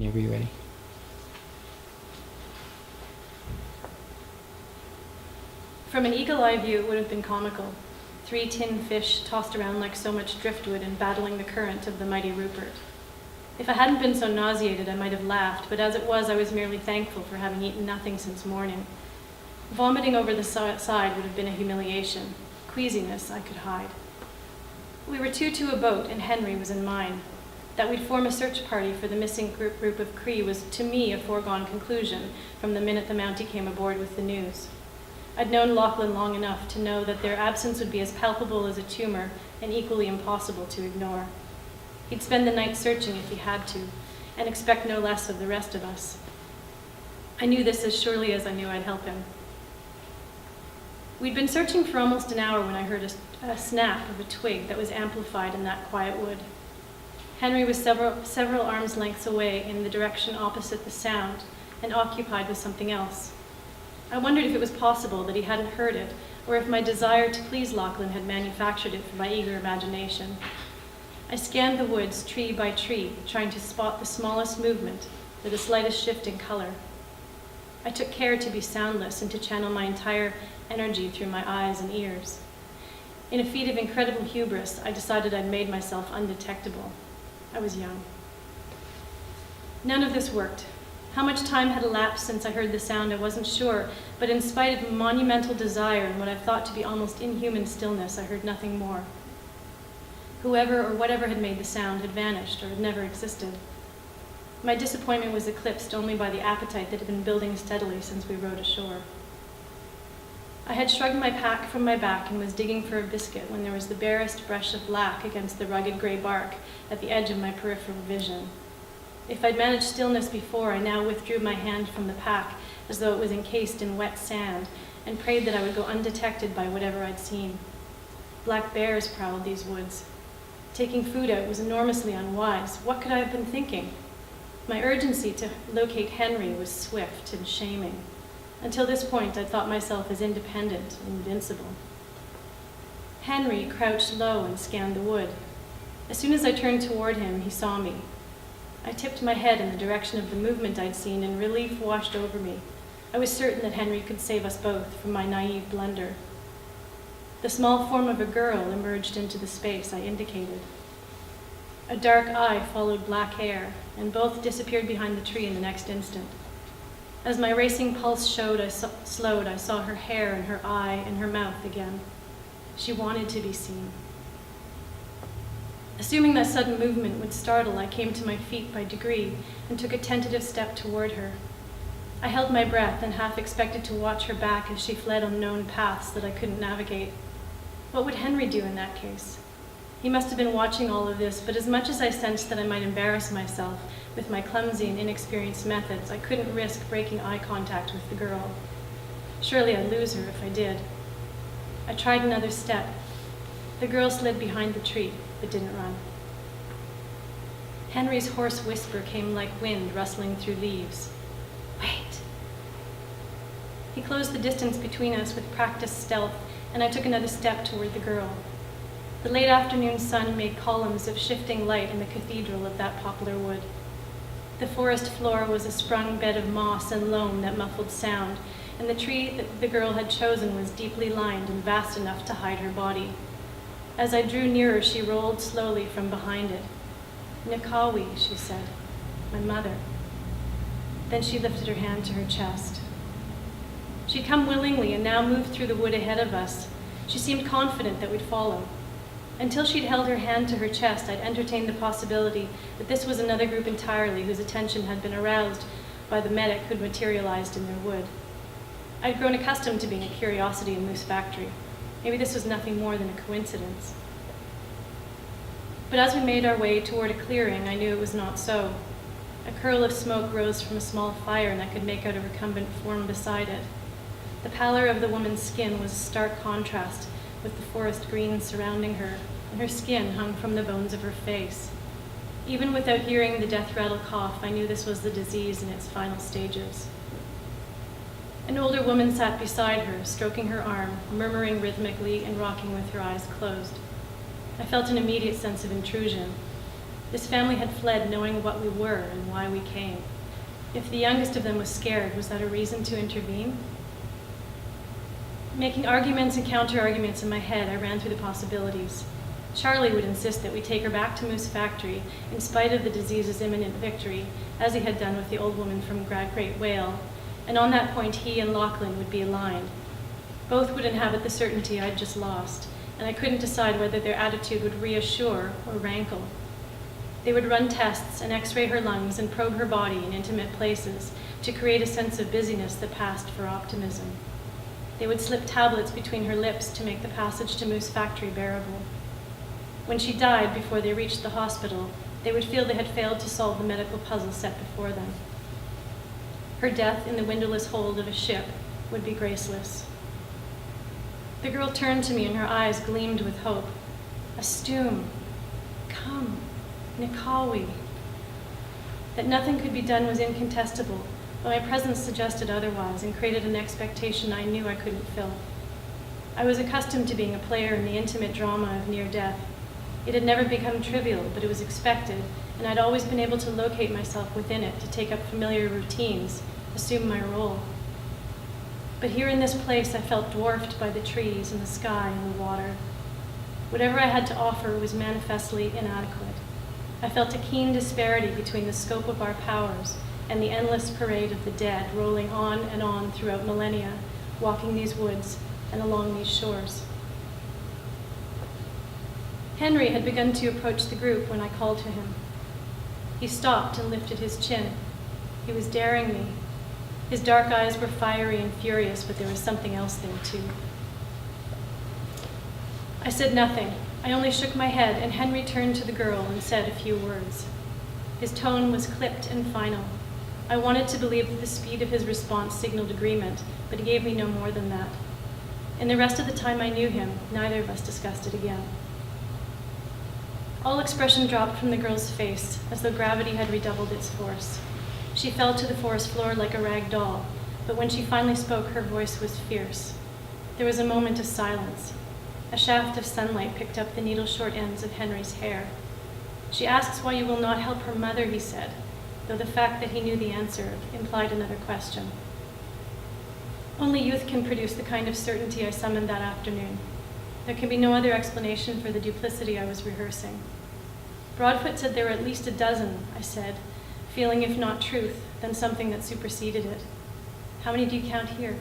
Whenever you're ready. From an eagle-eye view, it would have been comical. 3 tin fish tossed around like so much driftwood and battling the current of the mighty Rupert. If I hadn't been so nauseated, I might have laughed, but as it was, I was merely thankful for having eaten nothing since morning. Vomiting over the side would have been a humiliation. Queasiness I could hide. We were two to a boat, and Henry was in mine. That we'd form a search party for the missing group of Cree was, to me, a foregone conclusion from the minute the Mountie came aboard with the news. I'd known Lachlan long enough to know that their absence would be as palpable as a tumor and equally impossible to ignore. He'd spend the night searching if he had to, and expect no less of the rest of us. I knew this as surely as I knew I'd help him. We'd been searching for almost an hour when I heard a snap of a twig that was amplified in that quiet wood. Henry was several arms lengths away in the direction opposite the sound and occupied with something else. I wondered if it was possible that he hadn't heard it, or if my desire to please Lachlan had manufactured it for my eager imagination. I scanned the woods tree by tree, trying to spot the smallest movement or the slightest shift in color. I took care to be soundless and to channel my entire energy through my eyes and ears. In a feat of incredible hubris, I decided I'd made myself undetectable. I was young. None of this worked. How much time had elapsed since I heard the sound I wasn't sure, but in spite of monumental desire and what I thought to be almost inhuman stillness, I heard nothing more. Whoever or whatever had made the sound had vanished or had never existed. My disappointment was eclipsed only by the appetite that had been building steadily since we rowed ashore. I had shrugged my pack from my back and was digging for a biscuit when there was the barest brush of black against the rugged gray bark at the edge of my peripheral vision. If I'd managed stillness before, I now withdrew my hand from the pack as though it was encased in wet sand and prayed that I would go undetected by whatever I'd seen. Black bears prowled these woods. Taking food out was enormously unwise. What could I have been thinking? My urgency to locate Henry was swift and shaming. Until this point, I thought myself as independent and invincible. Henry crouched low and scanned the wood. As soon as I turned toward him, he saw me. I tipped my head in the direction of the movement I'd seen, and relief washed over me. I was certain that Henry could save us both from my naive blunder. The small form of a girl emerged into the space I indicated. A dark eye followed black hair, and both disappeared behind the tree in the next instant. As my racing pulse slowed, I saw her hair and her eye and her mouth again. She wanted to be seen. Assuming that sudden movement would startle, I came to my feet by degree and took a tentative step toward her. I held my breath and half expected to watch her back as she fled on known paths that I couldn't navigate. What would Henry do in that case? He must have been watching all of this, but as much as I sensed that I might embarrass myself with my clumsy and inexperienced methods, I couldn't risk breaking eye contact with the girl. Surely I'd lose her if I did. I tried another step. The girl slid behind the tree, but didn't run. Henry's hoarse whisper came like wind rustling through leaves. Wait. He closed the distance between us with practiced stealth, and I took another step toward the girl. The late afternoon sun made columns of shifting light in the cathedral of that poplar wood. The forest floor was a sprung bed of moss and loam that muffled sound, and the tree that the girl had chosen was deeply lined and vast enough to hide her body. As I drew nearer, she rolled slowly from behind it. "Nikawi," she said, "my mother." Then she lifted her hand to her chest. She'd come willingly and now moved through the wood ahead of us. She seemed confident that we'd follow. Until she'd held her hand to her chest, I'd entertained the possibility that this was another group entirely whose attention had been aroused by the medic who'd materialized in their wood. I'd grown accustomed to being a curiosity in Moose Factory. Maybe this was nothing more than a coincidence. But as we made our way toward a clearing, I knew it was not so. A curl of smoke rose from a small fire, and I could make out a recumbent form beside it. The pallor of the woman's skin was a stark contrast with the forest green surrounding her, and her skin hung from the bones of her face. Even without hearing the death rattle cough, I knew this was the disease in its final stages. An older woman sat beside her, stroking her arm, murmuring rhythmically and rocking with her eyes closed. I felt an immediate sense of intrusion. This family had fled knowing what we were and why we came. If the youngest of them was scared, was that a reason to intervene? Making arguments and counter-arguments in my head, I ran through the possibilities. Charlie would insist that we take her back to Moose Factory, in spite of the disease's imminent victory, as he had done with the old woman from Great Whale, and on that point he and Lachlan would be aligned. Both would inhabit the certainty I'd just lost, and I couldn't decide whether their attitude would reassure or rankle. They would run tests and x-ray her lungs and probe her body in intimate places to create a sense of busyness that passed for optimism. They would slip tablets between her lips to make the passage to Moose Factory bearable. When she died before they reached the hospital, they would feel they had failed to solve the medical puzzle set before them. Her death in the windowless hold of a ship would be graceless. The girl turned to me and her eyes gleamed with hope. Astum, come, Nikawi. That nothing could be done was incontestable, but my presence suggested otherwise and created an expectation I knew I couldn't fill. I was accustomed to being a player in the intimate drama of near death. It had never become trivial, but it was expected, and I'd always been able to locate myself within it, to take up familiar routines, assume my role. But here in this place, I felt dwarfed by the trees and the sky and the water. Whatever I had to offer was manifestly inadequate. I felt a keen disparity between the scope of our powers and the endless parade of the dead rolling on and on throughout millennia, walking these woods and along these shores. Henry had begun to approach the group when I called to him. He stopped and lifted his chin. He was daring me. His dark eyes were fiery and furious, but there was something else there too. I said nothing. I only shook my head, and Henry turned to the girl and said a few words. His tone was clipped and final. I wanted to believe that the speed of his response signaled agreement, but he gave me no more than that. In the rest of the time I knew him, neither of us discussed it again. All expression dropped from the girl's face, as though gravity had redoubled its force. She fell to the forest floor like a rag doll, but when she finally spoke, her voice was fierce. There was a moment of silence. A shaft of sunlight picked up the needle-short ends of Henry's hair. She asks why you will not help her mother, he said, though the fact that he knew the answer implied another question. Only youth can produce the kind of certainty I summoned that afternoon. There can be no other explanation for the duplicity I was rehearsing. Broadfoot said there were at least a dozen, I said, feeling if not truth, then something that superseded it. How many do you count here?